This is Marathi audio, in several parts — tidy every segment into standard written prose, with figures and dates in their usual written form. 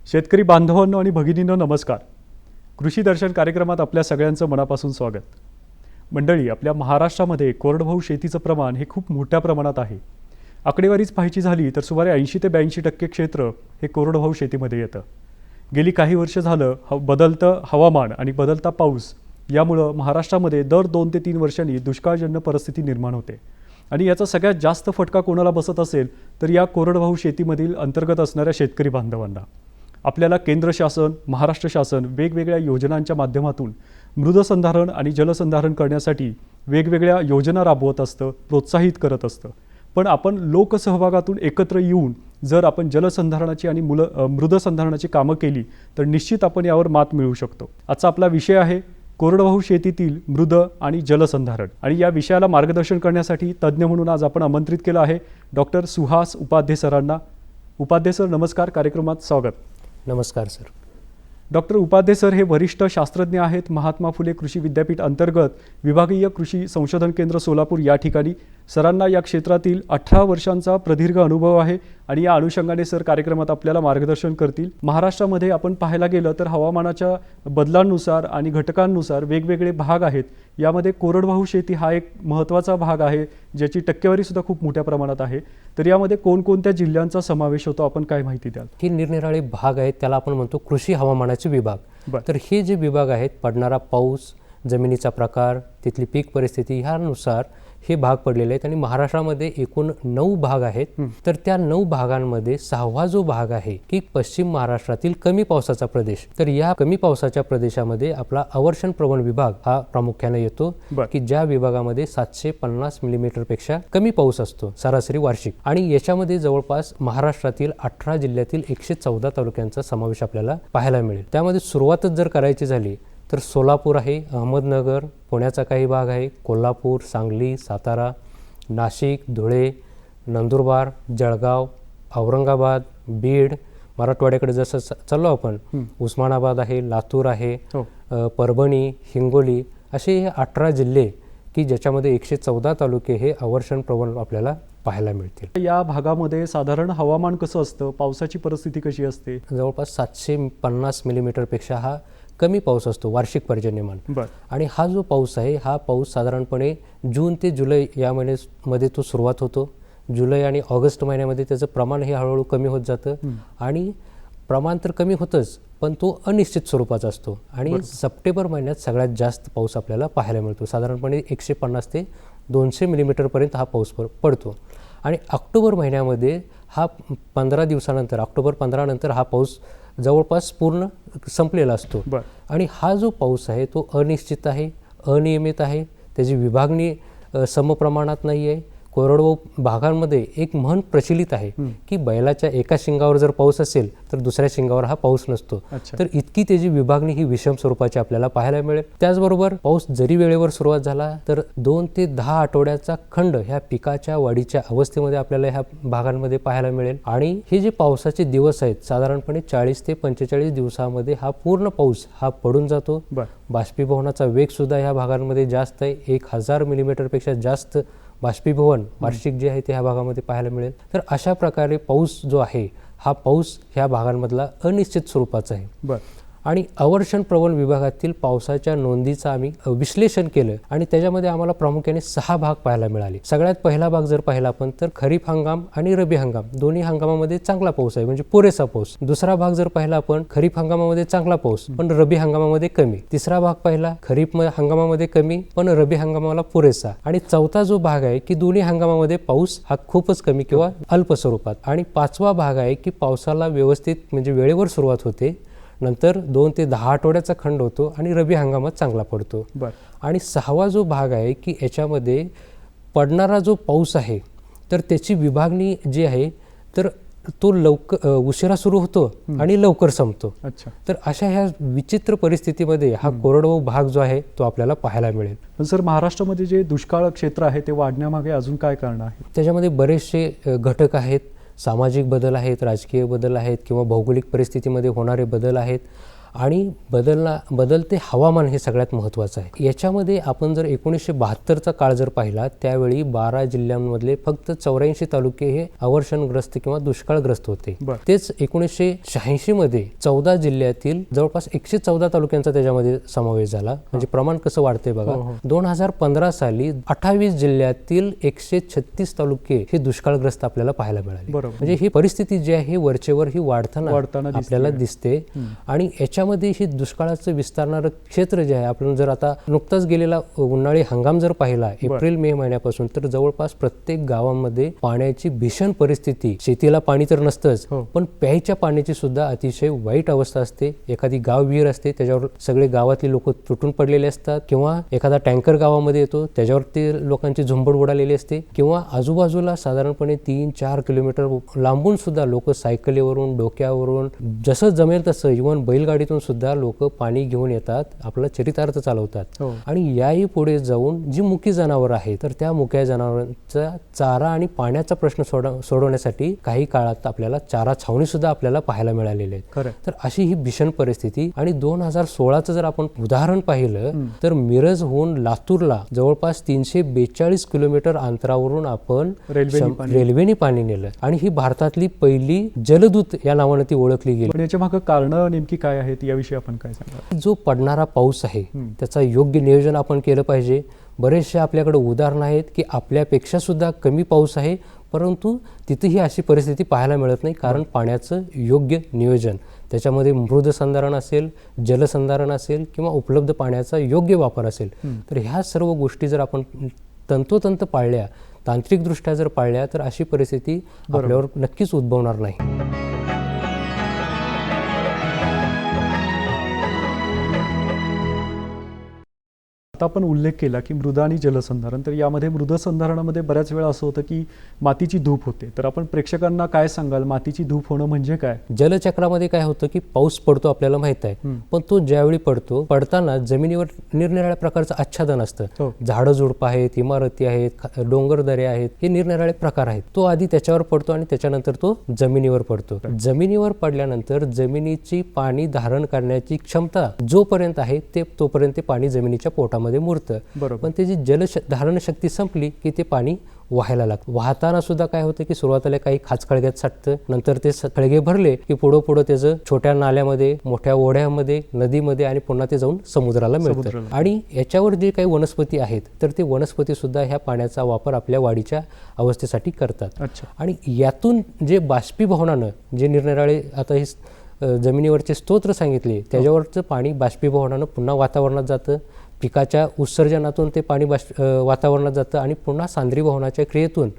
शेतकरी बांधवांनो आणि भगिनींनो नमस्कार. कृषी दर्शन कार्यक्रमात आपल्या सगळ्यांचं मनापासून स्वागत. मंडळी, आपल्या महाराष्ट्रामध्ये कोरडवाहू शेतीचं प्रमाण हे खूप मोठ्या प्रमाणात आहे. आकडेवारीच पाहायची झाली तर सुमारे 80 ते 82% क्षेत्र हे कोरडवाहू शेतीमध्ये येतं. गेली काही वर्ष झालं बदलतं हवामान आणि बदलता पाऊस यामुळं महाराष्ट्रामध्ये दर 2 ते 3 वर्षांनी दुष्काळजन्य परिस्थिती निर्माण होते. आणि याचा सगळ्यात जास्त फटका कोणाला बसत असेल तर या कोरडवाहू शेतीमधील अंतर्गत असणाऱ्या शेतकरी बांधवांना. आपल्याला केंद्र शासन, महाराष्ट्र शासन वेगवेगळ्या योजनांच्या माध्यमातून मृदसंधारण आणि जलसंधारण करण्यासाठी वेगवेगळ्या योजना राबवत असतं, प्रोत्साहित करत असतं. पण आपण लोकसहभागातून एकत्र येऊन जर आपण जलसंधारणाची आणि मृदसंधारणाची कामं केली तर निश्चित आपण यावर मात मिळवू शकतो. आजचा आपला विषय आहे कोरडवाहू शेतीतील मृद आणि जलसंधारण. आणि या विषयाला मार्गदर्शन करण्यासाठी तज्ज्ञ म्हणून आज आपण आमंत्रित केलं आहे डॉक्टर सुहास उपाध्ये सरांना. उपाध्ये सर नमस्कार, कार्यक्रमात स्वागत. नमस्कार सर. डॉक्टर उपाध्ये सर हे वरिष्ठ शास्त्रज्ञ आहेत. महात्मा फुले कृषी विद्यापीठ अंतर्गत विभागीय कृषी संशोधन केंद्र सोलापूर या ठिकाणी. सरांना या क्षेत्रातील 18 वर्षांचा प्रदीर्घ अनुभव आहे आणि या अनुषंगाने सर कार्यक्रमात आपल्याला मार्गदर्शन करतील. महाराष्ट्रामध्ये आपण पाहायला गेलं तर हवामानाच्या बदलांनुसार आणि घटकांनुसार वेगवेगळे भाग आहेत. यामध्ये कोरडवाहू शेती हा एक महत्त्वाचा भाग आहे, ज्याची टक्केवारीसुद्धा खूप मोठ्या प्रमाणात आहे. तर यामध्ये कोणकोणत्या जिल्ह्यांचा समावेश होतो, आपण काय माहिती द्याल? हे निरनिराळे भाग आहेत, त्याला आपण म्हणतो कृषी हवामानाचे विभाग. तर हे जे विभाग आहेत, पडणारा पाऊस, जमिनीचा प्रकार, तिथली पीक परिस्थिती ह्यानुसार हे भाग पडलेले आहेत. आणि महाराष्ट्रामध्ये एकूण 9 भाग आहेत. तर त्या 9 भागांमध्ये 6वा जो भाग आहे की पश्चिम महाराष्ट्रातील कमी पावसाचा प्रदेश. तर या कमी पावसाच्या प्रदेशामध्ये आपला अवर्षण प्रवण विभाग हा प्रामुख्याने येतो, की ज्या विभागामध्ये 750 मिलीमीटरपेक्षा कमी पाऊस असतो सरासरी वार्षिक. आणि याच्यामध्ये जवळपास महाराष्ट्रातील 18 जिल्ह्यातील 114 तालुक्यांचा समावेश आपल्याला पाहायला मिळेल. त्यामध्ये सुरुवातच जर करायची झाली तर सोलापूर आहे, अहमदनगर, पुण्याचा काही भाग आहे, कोल्हापूर, सांगली, सातारा, नाशिक, धुळे, नंदुरबार, जळगाव, औरंगाबाद, बीड, मराठवाड्याकडे जसं चाललो आपण, उस्मानाबाद आहे, लातूर आहे, परभणी, हिंगोली, असे हे 18 जिल्हे की ज्याच्यामध्ये 114 तालुके हे अवर्षण प्रवण आपल्याला पाहायला मिळतील. या भागामध्ये साधारण हवामान कसं असतं, पावसाची परिस्थिती कशी असते? जवळपास 750 मिलीमीटरपेक्षा हा कमी पाऊस असतो वार्षिक पर्जन्यमान. आणि हा जो पाऊस आहे, हा पाऊस साधारणपणे जून ते जुलै या महिन्यामध्ये तो सुरुवात होतो. जुलै आणि ऑगस्ट महिन्यामध्ये त्याचं प्रमाण हे हळूहळू कमी होत जातं. आणि प्रमाण तर कमी होतंच, पण तो अनिश्चित स्वरूपाचा असतो. आणि सप्टेंबर महिन्यात सगळ्यात जास्त पाऊस आपल्याला पाहायला मिळतो. साधारणपणे 150 ते 200 मिलीमीटरपर्यंत हा पाऊस पडतो. आणि ऑक्टोबर महिन्यामध्ये हा 15 दिवसानंतर, ऑक्टोबर 15 नंतर हा पाऊस जवळपास पूर्ण संपलेला असतो. आणि हा जो पाऊस आहे तो अनिश्चित आहे, अनियमित आहे, त्याची विभागणी समप्रमाणात नाही आहे. कोरडवाहू भागांमध्ये एक म्हण प्रचलित आहे की बैलाच्या एका शिंगावर जर पाऊस असेल तर दुसऱ्या शिंगावर हा पाऊस नसतो. तर इतकी त्याची विभागणी ही विषम स्वरूपाची आपल्याला पाहायला मिळेल. त्याचबरोबर पाऊस जरी वेळेवर सुरुवात झाला तर 2 ते 10 आठवड्याचा खंड ह्या पिकाच्या वाढीच्या अवस्थेमध्ये आपल्याला ह्या भागांमध्ये पाहायला मिळेल. आणि हे जे पावसाचे दिवस आहेत, साधारणपणे 40 ते 45 दिवसामध्ये हा पूर्ण पाऊस हा पडून जातो. बाष्पीभवनाचा वेग सुद्धा ह्या भागांमध्ये जास्त आहे. 1000 मिलीमीटरपेक्षा जास्त बाष्पीभवन वार्षिक जे आहे ते ह्या भागामध्ये पाहायला मिळेल. तर अशा प्रकारे पाऊस जो आहे, हा पाऊस ह्या भागांमधला अनिश्चित स्वरूपाचा आहे. आणि अवर्षण प्रवण विभागातील पावसाच्या नोंदीचं आम्ही विश्लेषण केलं आणि त्याच्यामध्ये आम्हाला प्रामुख्याने 6 भाग पाहायला मिळाले. सगळ्यात पहिला भाग जर पाहिला आपण तर खरीप हंगाम आणि रब्बी हंगाम दोन्ही हंगामामध्ये चांगला पाऊस आहे, म्हणजे पुरेसा पाऊस. दुसरा भाग जर पाहिला आपण, खरीप हंगामामध्ये चांगला पाऊस पण रब्बी हंगामामध्ये कमी. तिसरा भाग पाहिला, खरीप हंगामामध्ये कमी पण रब्बी हंगामाला पुरेसा. आणि चौथा जो भाग आहे की दोन्ही हंगामामध्ये पाऊस हा खूपच कमी किंवा अल्प स्वरूपात. आणि 5वा भाग आहे की पावसाला व्यवस्थित म्हणजे वेळेवर सुरुवात होते, नंतर 2 ते 10 आठवड्याचा खंड होतो आणि रब्बी हंगामात चांगला पडतो. आणि 6वा जो भाग आहे की याच्यामध्ये पडणारा जो पाऊस आहे तर त्याची विभागणी जी आहे तर तो लवकर उशिरा सुरू होतो आणि लवकर संपतो. अच्छा. तर अशा ह्या विचित्र परिस्थितीमध्ये हा कोरडवाहू भाग जो आहे तो आपल्याला पाहायला मिळेल. पण सर, महाराष्ट्रामध्ये जे दुष्काळ क्षेत्र आहे ते वाढण्यामागे अजून काय कारण आहे? त्याच्यामध्ये बरेचसे घटक आहेत. सामाजिक बदल आहेत, राजकीय बदल आहेत किंवा भौगोलिक परिस्थितीमध्ये होणारे बदल आहेत आणि बदलते हवामान हे सगळ्यात महत्त्वाचं आहे. याच्यामध्ये आपण जर 1972चा काळ जर पाहिला त्यावेळी 12 जिल्ह्यांमधले फक्त 84 तालुके हे अवर्षणग्रस्त किंवा दुष्काळग्रस्त होते. तेच 1986मध्ये 14 जिल्ह्यातील जवळपास 114 तालुक्यांचा त्याच्यामध्ये समावेश झाला. म्हणजे प्रमाण कसं वाढतंय बघा. 2015 साली 28 जिल्ह्यातील 136 तालुके हे दुष्काळग्रस्त आपल्याला पाहायला मिळाले. म्हणजे ही परिस्थिती जी आहे वरचेवर ही वाढताना आपल्याला दिसते. आणि याच्यामध्ये ही दुष्काळाचं विस्तारणारं क्षेत्र जे आहे, आपण जर आता नुकताच गेलेला उन्हाळी हंगाम जर पाहिला एप्रिल मे महिन्यापासून, तर जवळपास प्रत्येक गावामध्ये पाण्याची भीषण परिस्थिती, शेतीला पाणी तर नसतंच पण प्यायच्या पाण्याची सुद्धा अतिशय वाईट अवस्था असते. एखादी गाव विहीर असते त्याच्यावर सगळे गावातली लोक तुटून पडलेले असतात किंवा एखादा टँकर गावामध्ये येतो त्याच्यावर ते लोकांची झुंबड उडालेली असते किंवा आजूबाजूला साधारणपणे 3-4 किलोमीटर लांबून सुद्धा लोक सायकलीवरून, डोक्यावरून, जसं जमेल तसं, इव्हन बैलगाडीतून सुद्धा लोक पाणी घेऊन येतात, आपला चरितार्थ चालवतात. आणि याही पुढे जाऊन जी मुकी जनावर आहेत तर त्या मुक्या जनावरांचा चारा आणि पाण्याचा प्रश्न सोडवण्यासाठी काही काळात आपल्याला चारा छावणी सुद्धा आपल्याला पाहायला मिळालेले आहेत. तर अशी ही भीषण परिस्थिती. आणि 2016चं जर आपण उदाहरण पाहिलं तर मिरजहून लातूरला जवळपास 342 किलोमीटर अंतरावरून आपण रेल्वेने पाणी नेलं आणि ही भारतातली पहिली जलदूत या नावाने ती ओळखली गेली. याच्या मागे कारण नेमकी काय आहेत याविषयी आपण काय सांगा? जो पडणारा पाऊस आहे त्याचा योग्य नियोजन आपण केलं पाहिजे. बरेचसे आपल्याकडे उदाहरणं आहेत की आपल्यापेक्षा सुद्धा कमी पाऊस आहे परंतु तिथेही अशी परिस्थिती पाहायला मिळत नाही, कारण पाण्याचं योग्य नियोजन, त्याच्यामध्ये मृदसंधारण असेल, जलसंधारण असेल किंवा उपलब्ध पाण्याचा योग्य वापर असेल, तर ह्या सर्व गोष्टी जर आपण तंतोतंत पाळल्या, तांत्रिकदृष्ट्या जर पाळल्या, तर अशी परिस्थिती आपल्यावर नक्कीच उद्भवणार नाही. आता आपण उल्लेख केला की मृद आणि जलसंधारण, तर यामध्ये मृदसंधारणामध्ये बऱ्याच वेळा असं होतं की मातीची धूप होते. तर आपण प्रेक्षकांना काय सांगाल, मातीची धूप होणं म्हणजे काय? जलचक्रामध्ये काय होतं की पाऊस पडतो आपल्याला माहित आहे, पण तो ज्यावेळी पडताना जमिनीवर निरनिराळ्या प्रकारचं आच्छादन असतं. झाडं झुडपं आहेत, इमारती आहेत, डोंगरदऱ्या आहेत, हे निरनिराळे प्रकार आहेत. तो आधी त्याच्यावर पडतो आणि त्याच्यानंतर तो जमिनीवर पडतो. जमिनीवर पडल्यानंतर जमिनीची पाणी धारण करण्याची क्षमता जोपर्यंत आहे तोपर्यंत ते पाणी जमिनीच्या पोटामध्ये मुरतं. पण त्याची धारण शक्ती संपली की ते पाणी वाहायला लागतं. वाहताना सुद्धा काय होतं की सुरुवातीला काही खाचखळग्यात साठतं, नंतर ते खळगे भरले की पुढं त्याचं छोट्या नाल्यामध्ये, मोठ्या ओढ्यामध्ये, नदीमध्ये आणि पुन्हा ते जाऊन समुद्राला मिळतं. आणि याच्यावर जे काही वनस्पती आहेत तर ते वनस्पती सुद्धा ह्या पाण्याचा वापर आपल्या वाढीच्या अवस्थेसाठी करतात. आणि यातून जे बाष्पीभवनानं जे निरनिराळे आता हे जमिनीवरचे स्तोत्र सांगितले त्याच्यावरचं पाणी बाष्पीभवनानं पुन्हा वातावरणात जातं. पिकाच्या उत्सर्जनातून ते पाणी वातावरणात जातं आणि पुन्हा सांद्रीभवनाच्या क्रियेतून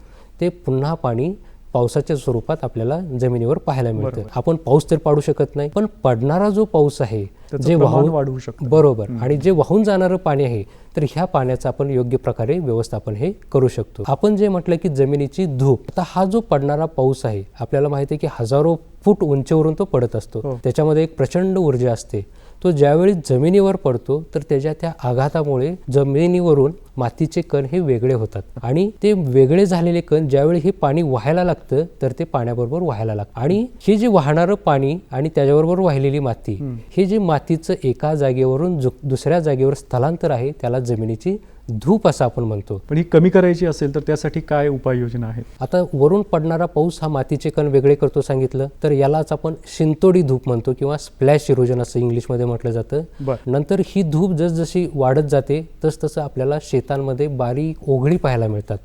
ते पुन्हा पाणी पावसाच्या स्वरूपात आपल्याला जमिनीवर पाहायला मिळतं. आपण पाऊस तर पाडू शकत नाही, पण पडणारा जो पाऊस आहे जे वाढवू शकतो, बरोबर, आणि जे वाहून जाणारं पाणी आहे तर ह्या पाण्याचं आपण योग्य प्रकारे व्यवस्थापन हे करू शकतो. आपण जे म्हटलं की जमिनीची धूप, आता हा जो पडणारा पाऊस आहे आपल्याला माहिती आहे की हजारो फूट उंचीवरून तो पडत असतो. त्याच्यामध्ये एक प्रचंड ऊर्जा असते. तो ज्यावेळी जमिनीवर पडतो तर त्याच्या त्या आघातामुळे जमिनीवरून मातीचे कण हे वेगळे होतात आणि ते वेगळे झालेले कण ज्यावेळी हे पाणी वाहायला लागतं तर ते पाण्याबरोबर वाहायला लागतं. आणि हे जे वाहणारं पाणी आणि त्याच्याबरोबर वाहिलेली माती, हे जे मातीचं एका जागेवरून दुसऱ्या जागेवर स्थलांतर आहे त्याला जमिनीची धूप असं आपण म्हणतो. पण ही कमी करायची असेल तर त्यासाठी काय उपाययोजना आहेत? आता वरून पडणारा पाऊस हा मातीचे कण वेगळे करतो सांगितलं, तर यालाच आपण शिंतोडी धूप म्हणतो किंवा स्प्लॅश इरोजन असं इंग्लिशमध्ये म्हटलं जातं. नंतर ही धूप जसजशी वाढत जाते तसतसं आपल्याला शेतांमध्ये बारीक ओघळी पाहायला मिळतात.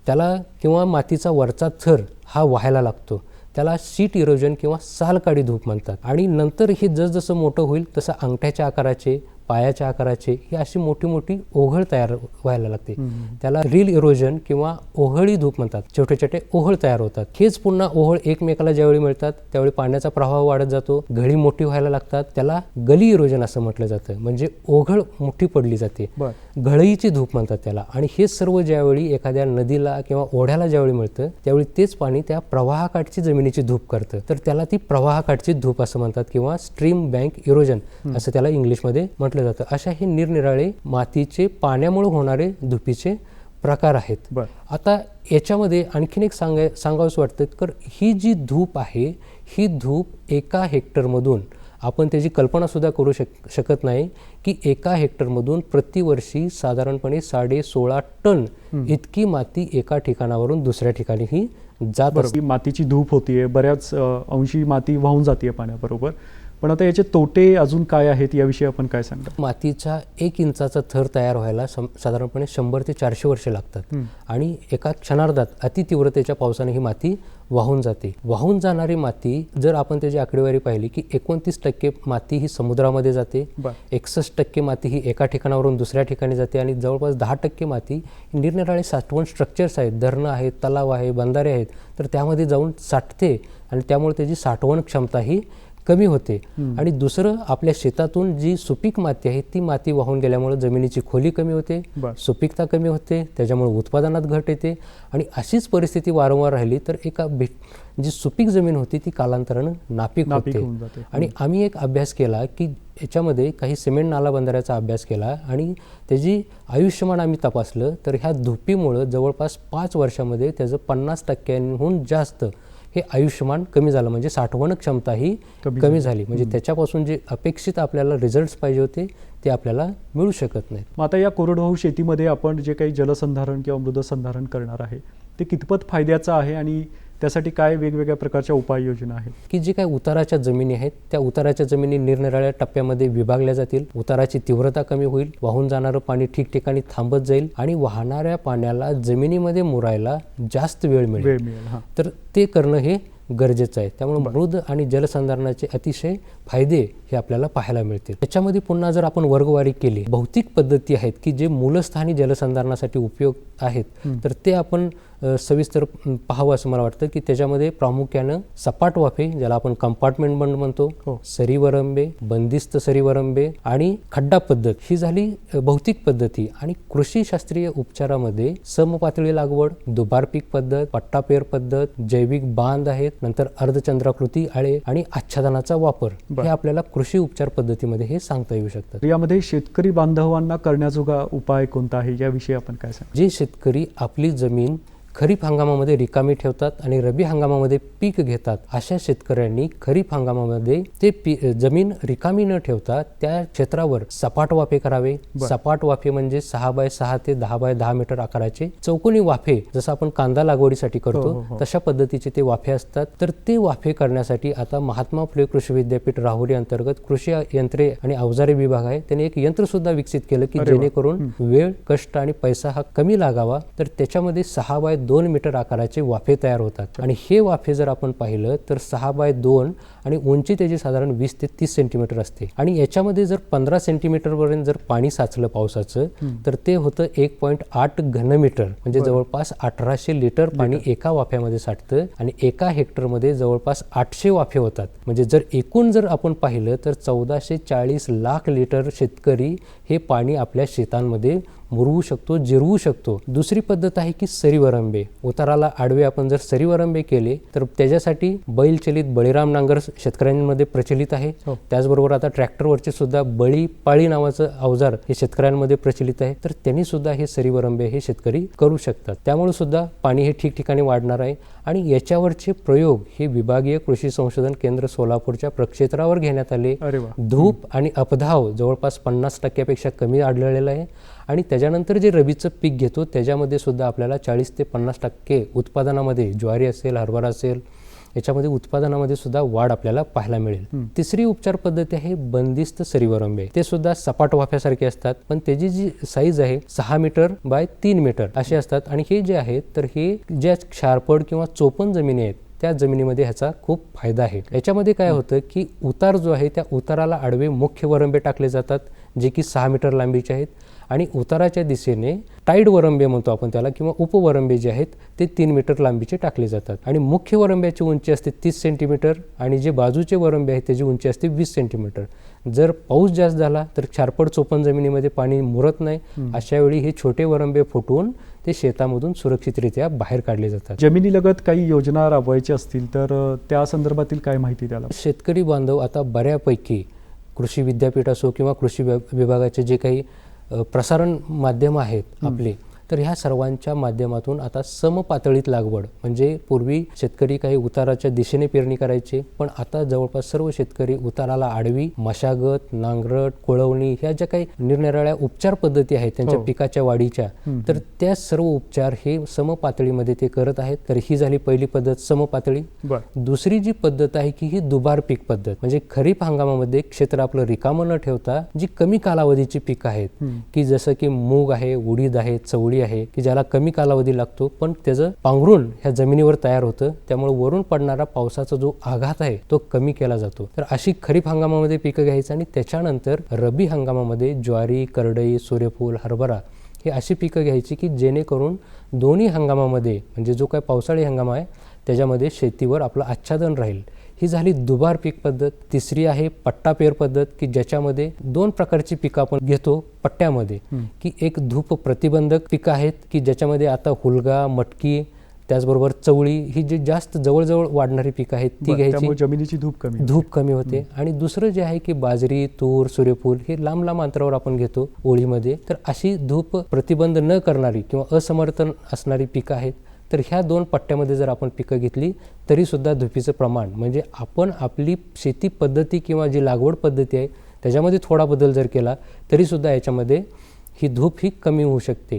त्याला किंवा मातीचा वरचा थर हा व्हायला लागतो, त्याला शीट इरोजन किंवा सालकाडी धूप म्हणतात. आणि नंतर हे जसजसं मोठं होईल तसं अंगठ्याच्या आकाराचे, पायाच्या आकाराचे, ही अशी मोठी मोठी ओघळ तयार व्हायला लागते. त्याला रील इरोजन किंवा ओहळी धूप म्हणतात. छोटे छोटे ओहळ तयार होतात. हेच पुन्हा ओहळ एकमेकाला ज्यावेळी मिळतात त्यावेळी पाण्याचा प्रवाह वाढत जातो, घळी मोठी व्हायला लागतात. त्याला गली इरोजन असं म्हटलं जातं, म्हणजे ओघळ मोठी पडली जाते. घळईची धूप म्हणतात त्याला. आणि हे सर्व ज्यावेळी एखाद्या नदीला किंवा ओढ्याला ज्यावेळी मिळतं त्यावेळी तेच पाणी त्या प्रवाहाकाठची जमिनीची धूप करतं, तर त्याला ती प्रवाहाकाठची धूप असं म्हणतात किंवा स्ट्रीम बँक इरोजन असं त्याला इंग्लिशमध्ये म्हटलं जातं. अशा हे निरनिराळे मातीचे पाण्यामुळे होणारे धुपीचे प्रकार आहेत. आता याच्यामध्ये आणखीन एक सांगावंसं वाटतं, तर ही जी धूप आहे ही धूप एका हेक्टरमधून आपण त्याची कल्पनासुद्धा करू शकत नाही की एका हेक्टरमधून प्रतिवर्षी साधारणपणे 16.5 टन इतकी माती एका ठिकाणावरून दुसऱ्या ठिकाणी ही जात असते. मातीची धूप होतीये, बऱ्याच अंशी माती वाहून जाते पाण्याबरोबर. पण आता याचे तोटे अजून काय आहेत याविषयी आपण काय सांगता? मातीचा 1 इंचाचा थर तयार व्हायला साधारणपणे 100 ते 400 वर्षे लागतात आणि एका क्षणार्धात अतितीव्रतेच्या पावसाने ही माती वाहून जाते. वाहून जाणारी माती जर आपण त्याची आकडेवारी पाहिली की 29% माती ही समुद्रामध्ये जाते, 61% माती ही एका ठिकाणावरून दुसऱ्या ठिकाणी जाते आणि जवळपास 10% माती निरनिराळे साठवण स्ट्रक्चर्स आहेत, धरणं आहेत, तलाव आहे, बंधारे आहेत, तर त्यामध्ये जाऊन साठते आणि त्यामुळे त्याची साठवण क्षमता ही कमी होते. आणि दुसरं, आपल्या शेतातून जी सुपीक माती आहे ती माती वाहून गेल्यामुळे जमिनीची खोली कमी होते, सुपीकता कमी होते, त्याच्यामुळे उत्पादनात घट येते. आणि अशीच परिस्थिती वारंवार राहिली तर जी सुपीक जमीन होती ती कालांतरानं नापीक होते. आणि आम्ही एक अभ्यास केला की याच्यामध्ये काही सिमेंट नाला बंधाऱ्याचा अभ्यास केला आणि त्याची आयुष्यमान आम्ही तपासलं, तर ह्या धुपीमुळं जवळपास 5 वर्षामध्ये त्याचं 50%हून जास्त हे आयुष्यमान कमी झालं, म्हणजे साठवण क्षमता ही कमी झाली. म्हणजे त्याच्यापासून जे अपेक्षित आपल्याला रिझल्ट्स पाहिजे होते ते आपल्याला मिळू शकत नाहीत. मग आता या कोरडवाहू शेतीमध्ये आपण जे काही जलसंधारण किंवा मृदसंधारण करणार आहे ते कितपत फायद्याचं आहे आणि त्यासाठी काय वेगवेगळ्या प्रकारच्या उपाययोजना आहेत? की जे काही उताराच्या जमिनी आहेत त्या उताराच्या जमिनी निरनिराळ्या टप्प्यामध्ये विभागल्या जातील. उताराची तीव्रता कमी होईल, वाहून जाणारं पाणी ठिकठिकाणी थांबत जाईल आणि वाहणाऱ्या पाण्याला जमिनीमध्ये मुरायला जास्त वेळ मिळेल. तर ते करणं हे गरजेचं आहे. त्यामुळे मृद आणि जलसंधारणाचे अतिशय फायदे हे आपल्याला पाहायला मिळतील. त्याच्यामध्ये पुन्हा जर आपण वर्गवारी केली, भौतिक पद्धती आहेत की जे मूलस्थानी जलसंधारणासाठी उपयोग आहेत, तर ते आपण सविस्तर पाहावं असं मला वाटतं. की त्याच्यामध्ये प्रामुख्यानं सपाट वाफे, ज्याला आपण कंपार्टमेंट बंद म्हणतो, सरीवरंबे, बंदिस्त सरीवरंबे आणि खड्डा पद्धत, ही झाली भौतिक पद्धती. आणि कृषी शास्त्रीय उपचारामध्ये समपातळी लागवड, दुबार पीक पद्धत, पट्टापेर पद्धत, जैविक बांध आहेत, नंतर अर्धचंद्राकृती आळे आणि आच्छादनाचा वापर, हे आपल्याला कृषी उपचार पद्धतीमध्ये हे सांगता येऊ शकतात. यामध्ये शेतकरी बांधवांना करण्याजोगा उपाय कोणता आहे याविषयी आपण काय सांगता? जे शेतकरी आपली जमीन खरीप हंगामामध्ये रिकामी ठेवतात आणि रब्बी हंगामामध्ये पीक घेतात, अशा शेतकऱ्यांनी खरीप हंगामामध्ये ते जमीन रिकामी न ठेवता त्या क्षेत्रावर सपाट वाफे करावे. सपाट वाफे म्हणजे 6x6 ते 10x10 मीटर आकाराचे चौकोनी वाफे, जसं आपण कांदा लागवडीसाठी करतो तशा पद्धतीचे ते वाफे असतात. तर ते वाफे करण्यासाठी आता महात्मा फुले कृषी विद्यापीठ राहुरी अंतर्गत कृषी यंत्रे आणि अवजारे विभाग आहे, त्यांनी एक यंत्र सुद्धा विकसित केलं की जेणेकरून वेळ, कष्ट आणि पैसा हा कमी लागावा. तर त्याच्यामध्ये 6x2 मीटर आकाराचे वाफे तयार होतात. आणि हे वाफे जर आपण पाहिलं तर 6x2 आणि उंची त्याची साधारण 20 ते 30 सेंटीमीटर असते. आणि याच्यामध्ये जर 15 सेंटीमीटर पर्यंत जर पाणी साचलं पावसाचं, तर ते होतं 1.8 घनमीटर, म्हणजे जवळपास 1800 लिटर पाणी एका वाफ्यामध्ये साठतं. आणि एका हेक्टरमध्ये जवळपास 800 वाफे होतात. म्हणजे जर एकूण जर आपण पाहिलं तर 1440 लाख लिटर शेतकरी हे पाणी आपल्या शेतांमध्ये मुरवू शकतो, जिरवू शकतो. दुसरी पद्धत आहे की सरीवरंबे. उताराला आडवे आपण जर सरीवरंबे केले तर त्याच्यासाठी बैलचलित बळीराम नांगर शेतकऱ्यांमध्ये प्रचलित आहे. त्याचबरोबर आता ट्रॅक्टरवरचे सुद्धा पाळी नावाचं अवजार हे शेतकऱ्यांमध्ये प्रचलित आहे. तर त्यांनी सुद्धा हे सरीवरंबे हे शेतकरी करू शकतात. त्यामुळे सुद्धा पाणी हे ठिकठिकाणी वाढणार आहे. आणि याच्यावरचे प्रयोग हे विभागीय कृषी संशोधन केंद्र सोलापूरच्या प्रक्षेत्रावर घेण्यात आले. धूप आणि अपधाव जवळपास 50% कमी आढळलेला आहे. आणि त्याच्यानंतर जे रबीचं पीक घेतो त्याच्यामध्ये सुद्धा आपल्याला 40 ते 50% उत्पादनामध्ये, ज्वारी असेल, हरभरा असेल, याच्यामध्ये उत्पादनामध्ये सुद्धा वाढ आपल्याला पाहायला मिळेल. तिसरी उपचार पद्धती आहे बंदिस्त सरीवरंबे. ते सुद्धा सपाट वाफ्यासारखे असतात, पण त्याची जी साईज आहे 6 मीटर बाय 3 मीटर असे असतात. आणि हे जे आहेत तर हे ज्या क्षारपड किंवा चोपण जमिनी आहेत त्या जमिनीमध्ये ह्याचा खूप फायदा आहे. याच्यामध्ये काय होतं की उतार जो आहे त्या उताराला आडवे मुख्य वरंबे टाकले जातात, जे की 6 मीटर लांबीचे आहेत आणि उताराच्या दिशेने टाईड वरंबे म्हणतो आपण त्याला किंवा उपवरंबे जे आहेत ते 3 मीटर लांबीचे टाकले जातात आणि मुख्य वरंब्याची उंची असते 30 सेंटीमीटर आणि जे बाजूचे वरंबे आहेत त्याची उंची असते 20 सेंटीमीटर. जर पाऊस जास्त झाला तर चारपड चोपण जमिनीमध्ये पाणी मुरत नाही, अशा वेळी हे छोटे वरंबे फुटून ते शेतामधून सुरक्षितरित्या बाहेर काढले जातात. जमिनीलगत काही योजना राबवायची असतील तर त्या संदर्भातील काय माहिती द्याल? शेतकरी बांधव आता बऱ्यापैकी कृषी विद्यापीठ असो किंवा कृषी विभागाचे जे काही प्रसारण माध्यम आहेत आपले, तर ह्या सर्वांच्या माध्यमातून आता समपातळीत लागवड, म्हणजे पूर्वी शेतकरी काही उताराच्या दिशेने पेरणी करायचे, पण आता जवळपास सर्व शेतकरी उताराला आडवी मशागत, नांगरट, कोळवणी ह्या ज्या काही निरनिराळ्या उपचार पद्धती आहेत त्यांच्या पिकाच्या वाढीच्या, तर त्या सर्व उपचार हे समपातळीमध्ये ते करत आहेत. तर ही झाली पहिली पद्धत समपातळी. दुसरी जी पद्धत आहे की ही दुबार पीक पद्धत, म्हणजे खरीप हंगामामध्ये क्षेत्र आपलं रिकामं न ठेवता जी कमी कालावधीची पीक आहेत की जसं की मूग आहे, उडीद आहे, चवळी आहे की ज्याला कमी कालावधी लागतो पण त्याचं पांघरून ह्या जमिनीवर तयार होतं, त्यामुळे वरून पडणारा पावसाचा जो आघात आहे तो कमी केला जातो. तर अशी खरीप हंगामामध्ये पिकं घ्यायचं आणि त्याच्यानंतर रब्बी हंगामामध्ये ज्वारी, करडई, सूर्यफूल, हरभरा हे अशी पिकं घ्यायची की जेणेकरून दोन्ही हंगामामध्ये, म्हणजे जो काय पावसाळी हंगाम आहे त्याच्यामध्ये शेतीवर आपलं आच्छादन राहील. ही झाली दुबार पीक पद्धत. तिसरी आहे पट्टा पेर पद्धत की ज्याच्यामध्ये 2 प्रकारची पिकं आपण घेतो पट्ट्यामध्ये, की एक धूप प्रतिबंधक पिकं आहेत की ज्याच्यामध्ये आता हुलगा, मटकी, त्याचबरोबर चवळी ही जी जास्त जवळजवळ वाढणारी पिकं आहेत ती घ्यायची, जमिनीची धूप कमी होते. आणि दुसरं जे आहे की बाजरी, तूर, सूर्यफूल हे लांब लांब अंतरावर आपण घेतो ओळीमध्ये. तर अशी धूप प्रतिबंध न करणारी किंवा असमर्थन असणारी पिकं आहेत. तर ह्या 2 पट्ट्यामध्ये जर आपण पिकं घेतली तरी सुद्धा धुपीचं प्रमाण, म्हणजे आपण आपली शेती पद्धती किंवा जी लागवड पद्धती आहे त्याच्यामध्ये थोडा बदल जर केला तरी सुद्धा याच्यामध्ये ही धूप ही कमी होऊ शकते.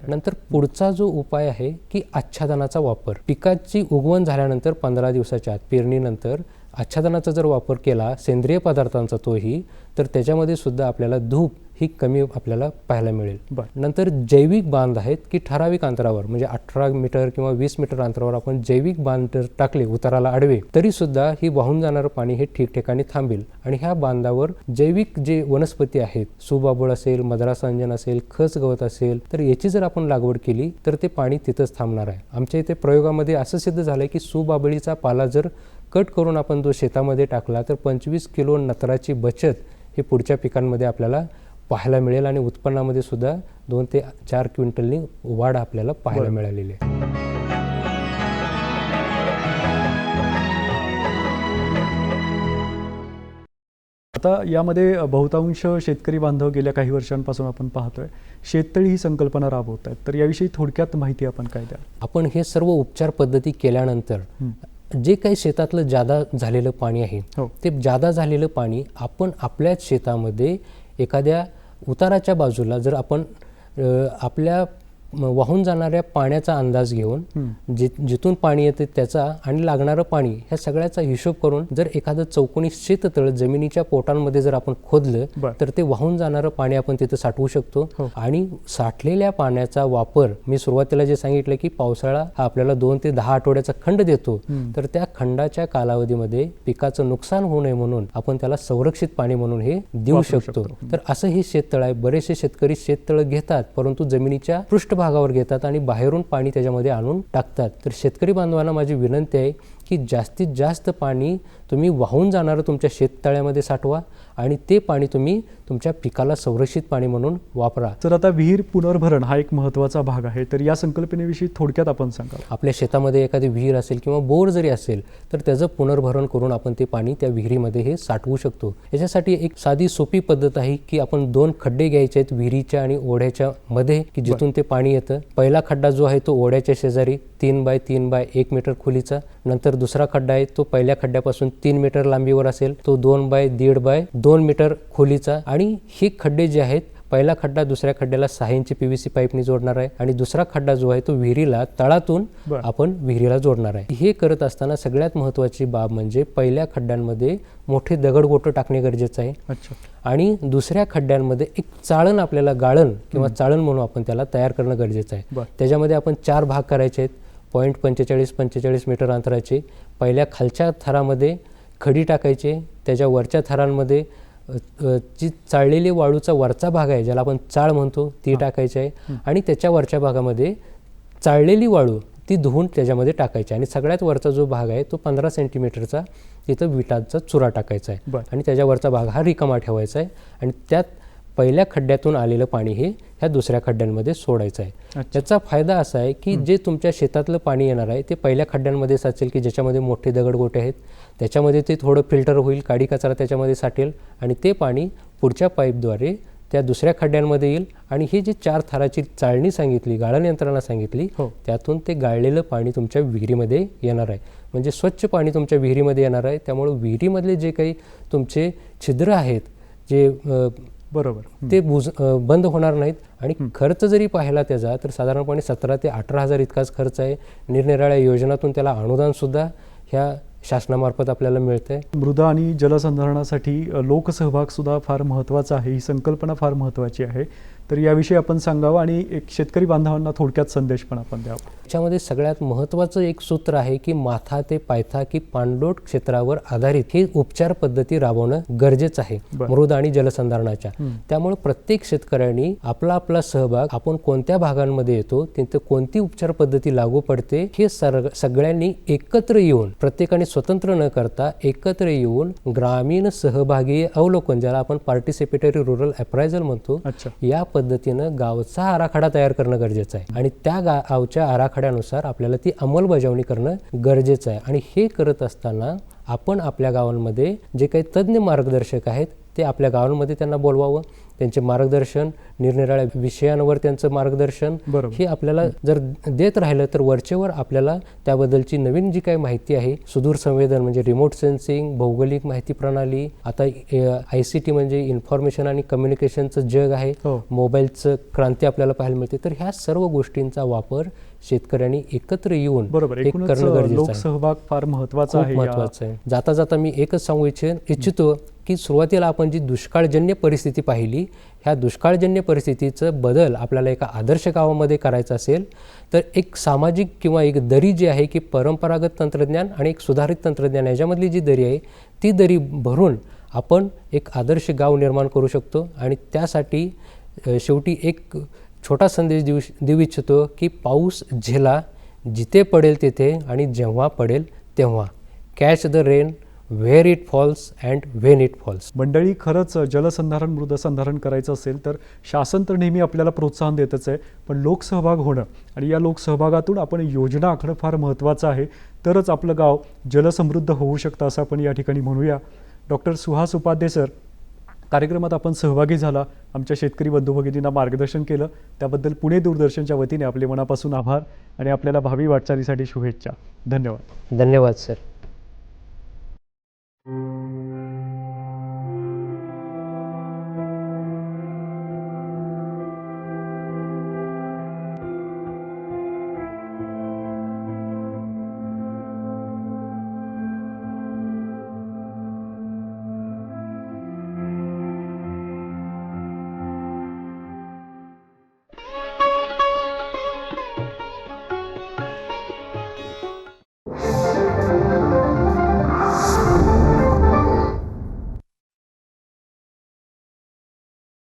नंतर पुढचा जो उपाय आहे की आच्छादनाचा वापर. पिकाची उगवण झाल्यानंतर 15 दिवसाच्या आत पेरणीनंतर आच्छादनाचा जर वापर केला सेंद्रिय पदार्थांचा तोही, तर त्याच्यामध्ये सुद्धा आपल्याला धूप ही कमी आपल्याला पाहायला मिळेल. नंतर जैविक बांध आहेत की ठराविक अंतरावर, म्हणजे 18 मीटर किंवा 20 मीटर अंतरावर आपण जैविक बांध जर टाकले उताराला आडवे तरी सुद्धा ही वाहून जाणारं पाणी हे ठिकठिकाणी थांबेल. आणि ह्या बांधावर जैविक जे वनस्पती आहेत, सुबाबळ असेल, मद्रास अंजन असेल, खस गवत असेल, तर याची जर आपण लागवड केली तर ते पाणी तिथंच थांबणार आहे. आमच्या इथे प्रयोगामध्ये असं सिद्ध झालंय की सुबाबळीचा पाला जर कट करून आपण तो शेतामध्ये टाकला तर 25 किलो नत्राची बचत हे पुढच्या पिकांमध्ये आपल्याला पाहायला मिळेल आणि उत्पन्नामध्ये सुद्धा 2 ते 4 क्विंटलनी वाढ आपल्याला पाहायला मिळालेली आहे. आता यामध्ये बहुतांश शेतकरी बांधव गेल्या काही वर्षांपासून आपण पाहतोय शेततळी ही संकल्पना राबवत आहेत, तर याविषयी थोडक्यात माहिती आपण काय द्या? आपण हे सर्व उपचार पद्धती केल्यानंतर जे काही शेतातलं जादा झालेलं पाणी आहे ते जादा झालेलं पाणी आपण आपल्याच शेतामध्ये एखाद्या उताराच्या बाजूला जर आपण आपल्या वाहून जाणाऱ्या पाण्याचा अंदाज घेऊन जिथून पाणी येते त्याचा आणि लागणारं पाणी ह्या सगळ्याचा हिशोब करून जर एखादं चौकोनी शेततळ जमिनीच्या पोटांमध्ये जर आपण खोदलं तर ते वाहून जाणारं पाणी आपण तिथं साठवू शकतो. आणि साठलेल्या पाण्याचा वापर मी सुरुवातीला जे सांगितलं की पावसाळा हा आपल्याला 2 ते 10 आठवड्याचा खंड देतो, तर त्या खंडाच्या कालावधीमध्ये पिकाचं नुकसान होऊ नये म्हणून आपण त्याला संरक्षित पाणी म्हणून हे देऊ शकतो. तर असं हे शेततळ आहे. बरेचसे शेतकरी शेततळ घेतात परंतु जमिनीच्या पृष्ठभागावर घेतात आणि बाहेरून पाणी त्याच्यामध्ये आणून टाकतात. तर शेतकरी बांधवांना माझी विनंती आहे की जास्तीत जास्त पाणी तुम्ही वाहून जाणारं तुमच्या शेततळ्यामध्ये साठवा आणि ते पाणी तुम्ही तुमच्या पिकाला संरक्षित पाणी म्हणून वापरा. तर आता विहीर पुनर्भरण हा एक महत्त्वाचा भाग आहे, तर या संकल्पनेविषयी थोडक्यात आपण सांगा. आपल्या शेतामध्ये एखादी विहीर असेल किंवा बोर जरी असेल तर त्याचं पुनर्भरण करून आपण ते पाणी त्या विहिरीमध्ये हे साठवू शकतो. याच्यासाठी एक साधी सोपी पद्धत आहे की आपण 2 खड्डे घ्यायचे आहेत विहिरीच्या आणि ओढ्याच्या मध्ये की जिथून ते पाणी येतं. पहिला खड्डा जो आहे तो ओढ्याच्या शेजारी 3 बाय 3 बाय 1 मीटर खोलीचा. नंतर दुसरा खड्डा आहे तो पहिल्या खड्ड्यापासून 3 मीटर लांबीवर असेल, तो 2 बाय 1.5 बाय 2 मीटर खोलीचा. आणि हे खड्डे जे आहेत, पहिला खड्डा दुसऱ्या खड्ड्याला 6 इंची PVC पाईपनी जोडणार आहे आणि दुसरा खड्डा जो आहे तो विहिरीला तळातून आपण विहिरीला जोडणार आहे. हे करत असताना सगळ्यात महत्त्वाची बाब म्हणजे पहिल्या खड्ड्यांमध्ये मोठे दगडगोटं टाकणे गरजेचं आहे आणि दुसऱ्या खड्ड्यांमध्ये एक चाळण, आपल्याला गाळण किंवा चाळण म्हणून आपण त्याला तयार करणं गरजेचं आहे. त्याच्यामध्ये आपण 4 भाग करायचे आहेत. 0.45 मीटर अंतराचे. पहिल्या खालच्या थरामध्ये खडी टाकायचे, त्याच्या वरच्या थरांमध्ये जी चाळलेली वाळूचा वरचा भाग आहे ज्याला आपण चाळ म्हणतो ती टाकायची आहे आणि त्याच्या वरच्या भागामध्ये चाळलेली वाळू ती धुवून त्याच्यामध्ये टाकायची आणि सगळ्यात वरचा जो भाग आहे तो 15 सेंटीमीटरचा तिथं विटाचा चुरा टाकायचा आहे आणि त्याच्यावरचा भाग हा रिकामा ठेवायचा आहे आणि त्यात पहिल्या खड्ड्यातून आलेलं पाणी हे ह्या दुसऱ्या खड्ड्यांमध्ये सोडायचं आहे. त्याचा फायदा असा आहे की जे तुमच्या शेतातलं पाणी येणार आहे ते पहिल्या खड्ड्यांमध्ये साचेल की ज्याच्यामध्ये मोठे दगडगोटे आहेत, त्याच्यामध्ये ते थोडं फिल्टर होईल, काडी कचरा त्याच्यामध्ये साठेल आणि ते पाणी पुढच्या पाईपद्वारे त्या दुसऱ्या खड्ड्यांमध्ये येईल आणि ही जी 4 थराची चाळणी सांगितली, गाळण यंत्रणा सांगितली, त्यातून ते गाळलेलं पाणी तुमच्या विहिरीमध्ये येणार आहे. म्हणजे स्वच्छ पाणी तुमच्या विहिरीमध्ये येणार आहे. त्यामुळे विहिरीमधले जे काही तुमचे छिद्र आहेत जे ते बंद होणार नाहीत आणि खर्च जरी पाहिला त्याचा तर साधारणपणे 17 ते 18 हजार इतकाच खर्च आहे. निरनिराळ्या योजनातून त्याला अनुदान सुद्धा ह्या शासनामार्फत आपल्याला मिळते. मृदा आणि जलसंधारणासाठी लोकसहभाग सुद्धा फार महत्त्वाचा आहे. ही संकल्पना फार महत्त्वाची आहे. तर याविषयी आपण सांगावं आणि एक शेतकरी बांधवांना थोडक्यात संदेश पण आपण द्यावा. त्याच्यामध्ये सगळ्यात महत्त्वाचं एक सूत्र आहे की माथा ते पायथा की पाणलोट क्षेत्रावर आधारित ही उपचार पद्धती राबवणं गरजेचं आहे मृदा आणि जलसंधारणाच्या. त्यामुळे प्रत्येक शेतकऱ्यांनी आपला आपला सहभाग, आपण कोणत्या भागांमध्ये येतो तिथं कोणती उपचार पद्धती लागू पडते हे सगळ्यांनी एकत्र येऊन, प्रत्येकाने स्वतंत्र न करता एकत्र येऊन ग्रामीण सहभागी अवलोकन, ज्याला आपण पार्टिसिपेटरी रुरल अप्रायझल म्हणतो, या पद्धतीनं गावचा आराखडा तयार करणं गरजेचं आहे आणि त्या गावच्या आराखड्यानुसार आपल्याला ती अंमलबजावणी करणं गरजेचं आहे. आणि हे करत असताना आपण आपल्या गावांमध्ये जे काही तज्ज्ञ मार्गदर्शक आहेत ते आपल्या गावांमध्ये त्यांना बोलवावं, त्यांचे मार्गदर्शन, निरनिराळ्या विषयांवर त्यांचं मार्गदर्शन हे आपल्याला जर देत राहिलं तर वरचेवर आपल्याला त्याबद्दलची नवीन जी काही माहिती आहे, सुदूर संवेदन म्हणजे रिमोट सेन्सिंग, भौगोलिक माहिती प्रणाली, आता ICT म्हणजे इन्फॉर्मेशन आणि कम्युनिकेशनचं जग आहे, मोबाईलचं क्रांती आपल्याला पाहायला मिळते. तर ह्या सर्व गोष्टींचा वापर शेतकऱ्यांनी एकत्र येऊन हे करणं गरजेचं आहे. लोकसहभाग फार महत्त्वाचा आहे. जाता जाता मी एकच सांगू इच्छितो की सुरुवातीला आपण जी दुष्काळजन्य परिस्थिती पाहिली, ह्या दुष्काळजन्य परिस्थितीचं बदल आपल्याला एका आदर्श गावामध्ये करायचं असेल तर एक सामाजिक किंवा एक दरी जी आहे की परंपरागत तंत्रज्ञान आणि एक सुधारित तंत्रज्ञान याच्यामधली जी दरी आहे ती दरी भरून आपण एक आदर्श गाव निर्माण करू शकतो. आणि त्यासाठी शेवटी एक छोटा संदेश देऊ इच्छितो की पाऊस झेला, जिथे पडेल तिथे आणि जेव्हा पडेल तेव्हा. Catch the rain where it falls and when it falls. मंडळी, खरंच जलसंधारण, मृदसंधारण करायचं असेल तर शासन तर नेहमी आपल्याला प्रोत्साहन देतच आहे, पण लोकसहभाग होणं आणि या लोकसहभागातून आपण योजना आखणं फार महत्त्वाचं आहे. तरच आपलं गाव जलसमृद्ध होऊ शकतं असं आपण या ठिकाणी म्हणूया. डॉक्टर सुहास उपाध्ये सर, कार्यक्रमात आपण सहभागी झाला, आमच्या शेतकरी बंधू भगिनींना मार्गदर्शन केलं, त्याबद्दल पुणे दूरदर्शनच्या वतीने आपले मनापासून आभार आणि आपल्याला भावी वाटचालीसाठी शुभेच्छा. धन्यवाद. धन्यवाद सर.